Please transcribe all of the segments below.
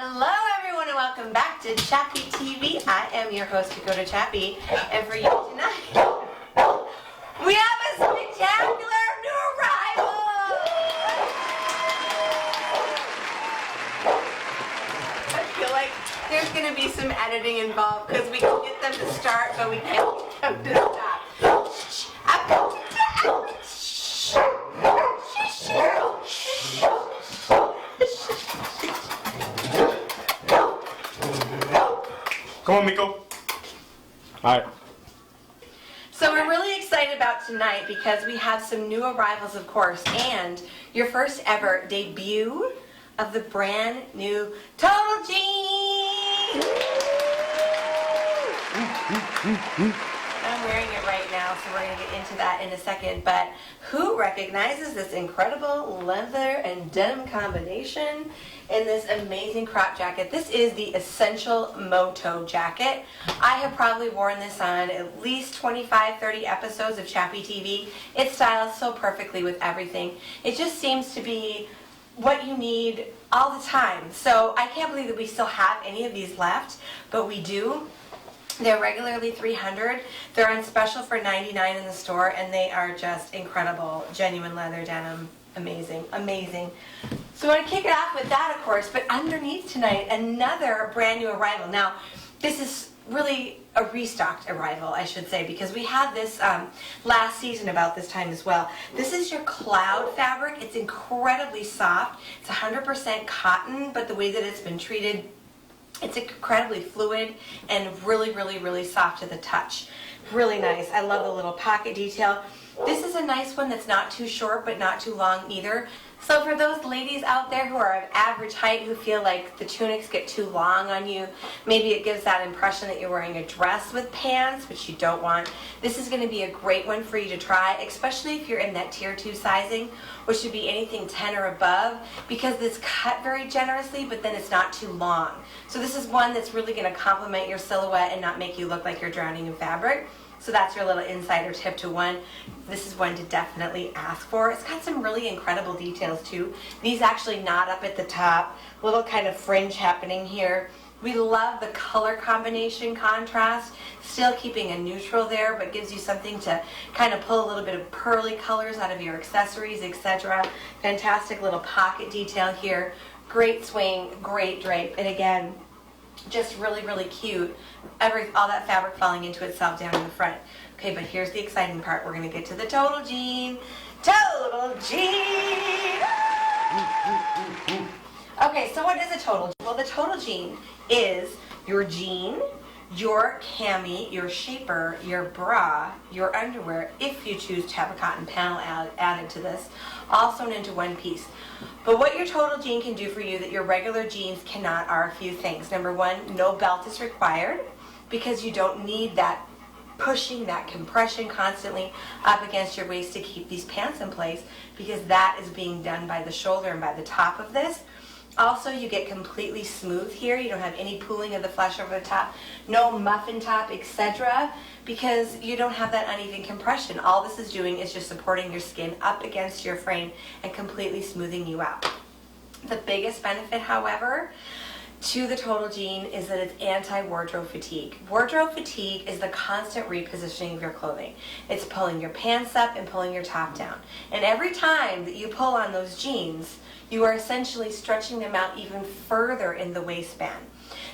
Hello everyone and welcome back to Chappy TV. I am your host, Dakota Chappy, and for you tonight, we have a spectacular new arrival! I feel like there's going to be some editing involved because we can get them to start, but we can't get them to stop. Come on, Miko. All right. So we're really excited about tonight because we have some new arrivals, of course, and your first ever debut of the brand new Total Jean. I'm wearing it right now, so we're going to get into that in a second. But who recognizes this incredible leather and denim combination in this amazing crop jacket? This is the Essential Moto jacket. I have probably worn this on at least 25, 30 episodes of Chappy TV. It styles so perfectly with everything. It just seems to be what you need all the time. So I can't believe that we still have any of these left, but we do. They're regularly $300. They're on special for $99 in the store, and they are just incredible. Genuine leather denim. Amazing, amazing. So I want to kick it off with that, of course, but underneath tonight, another brand new arrival. Now, this is really a restocked arrival, I should say, because we had this last season about this time as well. This is your cloud fabric. It's incredibly soft. It's 100% cotton, but the way that it's been treated, it's incredibly fluid and really, really, really soft to the touch. Really nice. I love the little pocket detail. This is a nice one that's not too short but not too long either. So for those ladies out there who are of average height who feel like the tunics get too long on you, maybe it gives that impression that you're wearing a dress with pants, which you don't want. This is going to be a great one for you to try, especially if you're in that tier 2 sizing, which should be anything 10 or above, because it's cut very generously, but then it's not too long. So this is one that's really going to complement your silhouette and not make you look like you're drowning in fabric. So that's your little insider tip to one. This is one to definitely ask for. It's got some really incredible details too. These actually knot up at the top, little kind of fringe happening here. We love the color combination contrast, still keeping a neutral there, but gives you something to kind of pull a little bit of pearly colors out of your accessories, etc. Fantastic little pocket detail here. Great swing, great drape, and again, just really, really cute. All that fabric falling into itself down in the front. Okay, but here's the exciting part. We're going to get to the Total Jean. Total Jean! Okay, so what is a Total Jean? Well, the Total Jean is your jean, your cami, your shaper, your bra, your underwear, if you choose to have a cotton panel added to this, all sewn into one piece. But what your Total Jean can do for you that your regular jeans cannot are a few things. Number one, no belt is required because you don't need that pushing, that compression constantly up against your waist to keep these pants in place, because that is being done by the shoulder and by the top of this. Also, you get completely smooth here. You don't have any pooling of the flesh over the top, no muffin top, etc., because you don't have that uneven compression. All this is doing is just supporting your skin up against your frame and completely smoothing you out. The biggest benefit, however, to the Total Jean is that it's anti-wardrobe fatigue. Wardrobe fatigue is the constant repositioning of your clothing. It's pulling your pants up and pulling your top down. And every time that you pull on those jeans, you are essentially stretching them out even further in the waistband.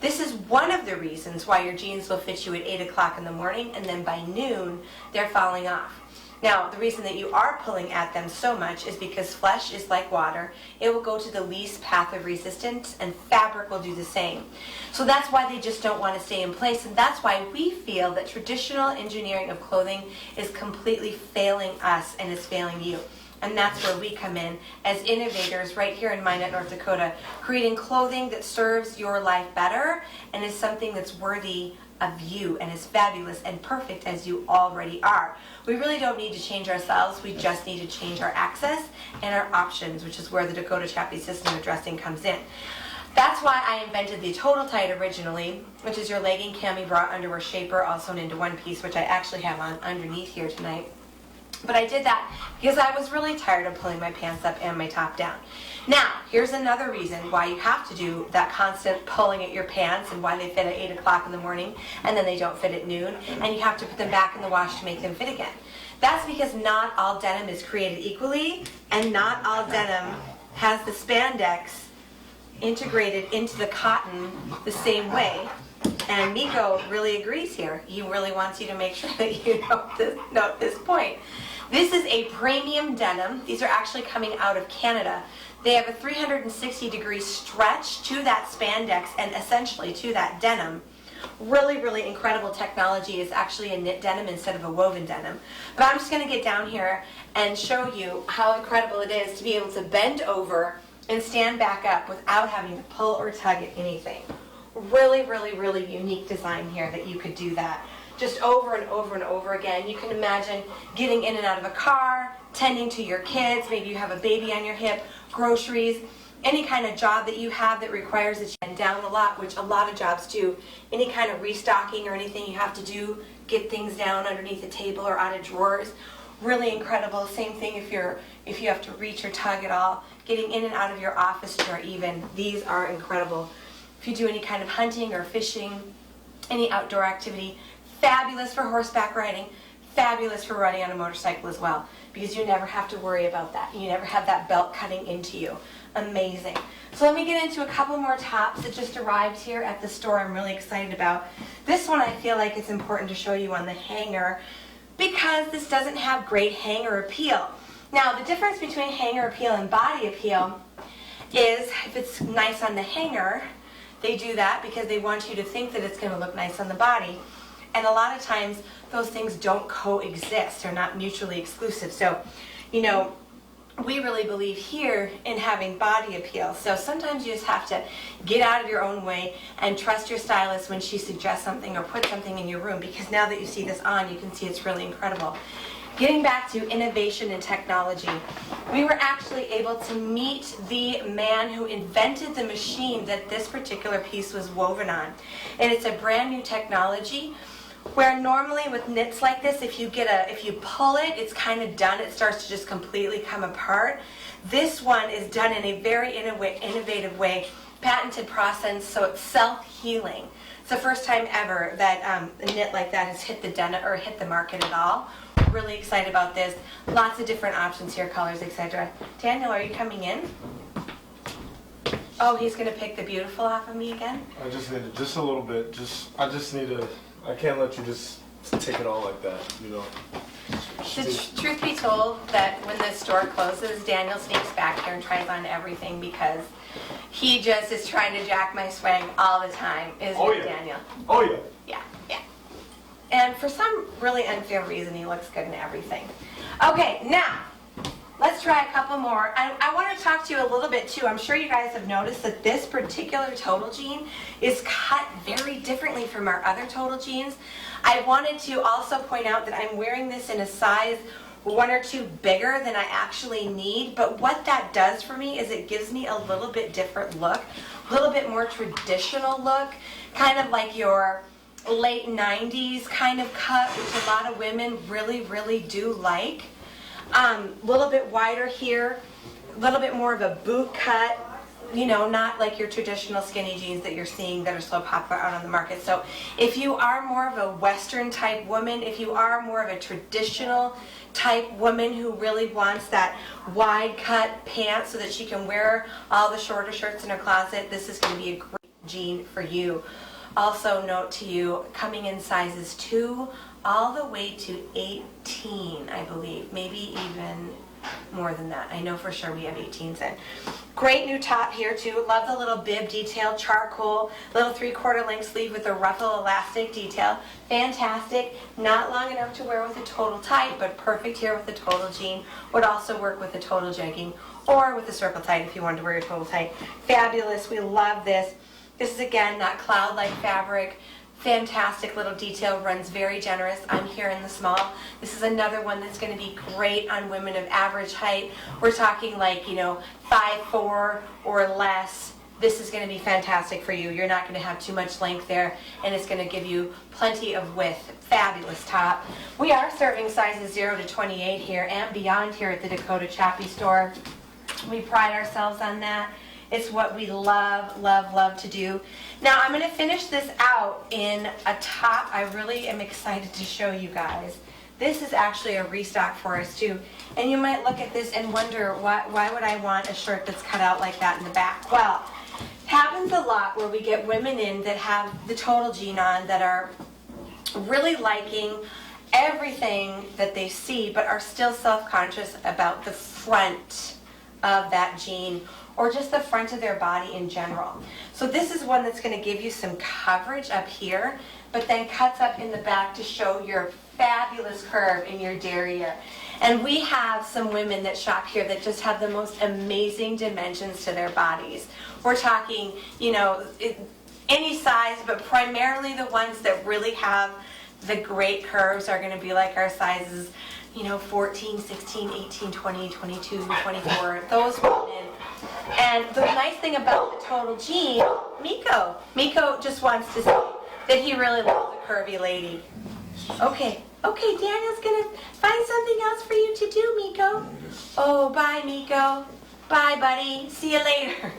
This is one of the reasons why your jeans will fit you at 8 o'clock in the morning, and then by noon, they're falling off. Now, the reason that you are pulling at them so much is because flesh is like water. It will go to the least path of resistance, and fabric will do the same. So that's why they just don't want to stay in place, and that's why we feel that traditional engineering of clothing is completely failing us and is failing you. And that's where we come in as innovators right here in Minot, North Dakota, creating clothing that serves your life better and is something that's worthy of you and is fabulous and perfect as you already are. We really don't need to change ourselves. We just need to change our access and our options, which is where the Dakota Chappy system of dressing comes in. That's why I invented the Total Tight originally, which is your legging, cami, bra, underwear, shaper, all sewn into one piece, which I actually have on underneath here tonight. But I did that because I was really tired of pulling my pants up and my top down. Now, here's another reason why you have to do that constant pulling at your pants and why they fit at 8 o'clock in the morning and then they don't fit at noon, and you have to put them back in the wash to make them fit again. That's because not all denim is created equally, and not all denim has the spandex integrated into the cotton the same way. And Miko really agrees here. He really wants you to make sure that you note this point. This is a premium denim. These are actually coming out of Canada. They have a 360-degree stretch to that spandex and essentially to that denim. Really, really incredible technology. It's actually a knit denim instead of a woven denim. But I'm just going to get down here and show you how incredible it is to be able to bend over and stand back up without having to pull or tug at anything. Really, really, really unique design here that you could do that just over and over and over again. You can imagine getting in and out of a car, tending to your kids, maybe you have a baby on your hip, groceries, any kind of job that you have that requires that you bend down a lot, which a lot of jobs do, any kind of restocking or anything you have to do, get things down underneath a table or out of drawers. Really incredible. Same thing if you have to reach or tug at all, getting in and out of your office chair even. These are incredible. If you do any kind of hunting or fishing, any outdoor activity, fabulous for horseback riding, fabulous for riding on a motorcycle as well, because you never have to worry about that. You never have that belt cutting into you. Amazing. So let me get into a couple more tops that just arrived here at the store I'm really excited about. This one I feel like it's important to show you on the hanger because this doesn't have great hanger appeal. Now the difference between hanger appeal and body appeal is if it's nice on the hanger, they do that because they want you to think that it's going to look nice on the body. And a lot of times those things don't coexist. They're not mutually exclusive. So, you know, we really believe here in having body appeal. So sometimes you just have to get out of your own way and trust your stylist when she suggests something or puts something in your room, because now that you see this on, you can see it's really incredible. Getting back to innovation and technology, we were actually able to meet the man who invented the machine that this particular piece was woven on. And it's a brand new technology where normally with knits like this, if you pull it, it's kind of done. It starts to just completely come apart. This one is done in a very innovative way, patented process, so it's self-healing. It's the first time ever that a knit like that has hit the market at all. Really excited about this. Lots of different options here, colors, etc. Daniel, are you coming in? Oh, he's going to pick the beautiful off of me again? I just need it just a little bit. I can't let you just take it all like that, you know. Truth be told, that when the store closes, Daniel sneaks back here and tries on everything because he just is trying to jack my swag all the time, isn't it, Daniel? Oh, yeah. Yeah, yeah. And for some really unfair reason, he looks good in everything. Okay, now, let's try a couple more. I want to talk to you a little bit, too. I'm sure you guys have noticed that this particular total jean is cut very differently from our other total jeans. I wanted to also point out that I'm wearing this in a size 1 or 2 bigger than I actually need, but what that does for me is it gives me a little bit different look, a little bit more traditional look, kind of like your late 90s kind of cut, which a lot of women really, really do like. A little bit wider here, a little bit more of a boot cut, you know, not like your traditional skinny jeans that you're seeing that are so popular out on the market. So if you are more of a Western type woman, if you are more of a traditional type woman who really wants that wide cut pants so that she can wear all the shorter shirts in her closet, this is going to be a great jean for you. Also note to you, coming in sizes 2 all the way to 18, I believe, maybe even more than that. I know for sure we have 18s in. Great new top here too. Love the little bib detail, charcoal, little 3/4 length sleeve with a ruffle elastic detail. Fantastic. Not long enough to wear with a total tight, but perfect here with a total jean. Would also work with a total jegging or with a circle tight if you wanted to wear your total tight. Fabulous. We love this. This is again that cloud-like fabric. Fantastic little detail, runs very generous. I'm here in the small. This is another one that's going to be great on women of average height. We're talking like, you know, 5'4" or less. this is going to be fantastic for you. You're not going to have too much length there, and it's going to give you plenty of width. Fabulous top. We are serving sizes 0 to 28 here and beyond here at the Dakota Chappy store. We pride ourselves on that. It's what we love, love, love to do. Now I'm going to finish this out in a top I really am excited to show you guys. This is actually a restock for us too. And you might look at this and wonder, why would I want a shirt that's cut out like that in the back? Well, it happens a lot where we get women in that have the total jean on that are really liking everything that they see but are still self-conscious about the front of that jean or just the front of their body in general. So this is one that's going to give you some coverage up here, but then cuts up in the back to show your fabulous curve in your derriere. And we have some women that shop here that just have the most amazing dimensions to their bodies. We're talking, you know, any size, but primarily the ones that really have the great curves are going to be like our sizes, you know, 14, 16, 18, 20, 22, 24, those women. And the nice thing about the total jean, Miko just wants to say that he really loves a curvy lady. Okay, Daniel's gonna find something else for you to do, Miko. Oh, bye, Miko. Bye, buddy. See you later.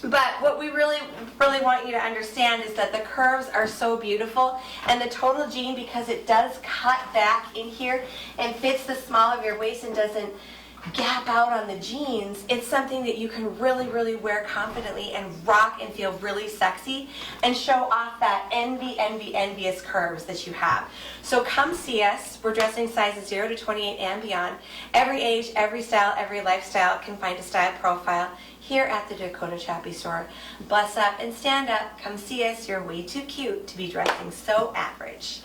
But what we really want you to understand is that the curves are so beautiful, and the total jean, because it does cut back in here and fits the small of your waist and doesn't gap out on the jeans, it's something that you can really wear confidently and rock and feel really sexy and show off that envious curves that you have. So come see us. We're dressing sizes 0 to 28 and beyond. Every age, every style, every lifestyle can find a style profile here at the Dakota Chappy store. Bless up and stand up. Come see us. You're way too cute to be dressing so average.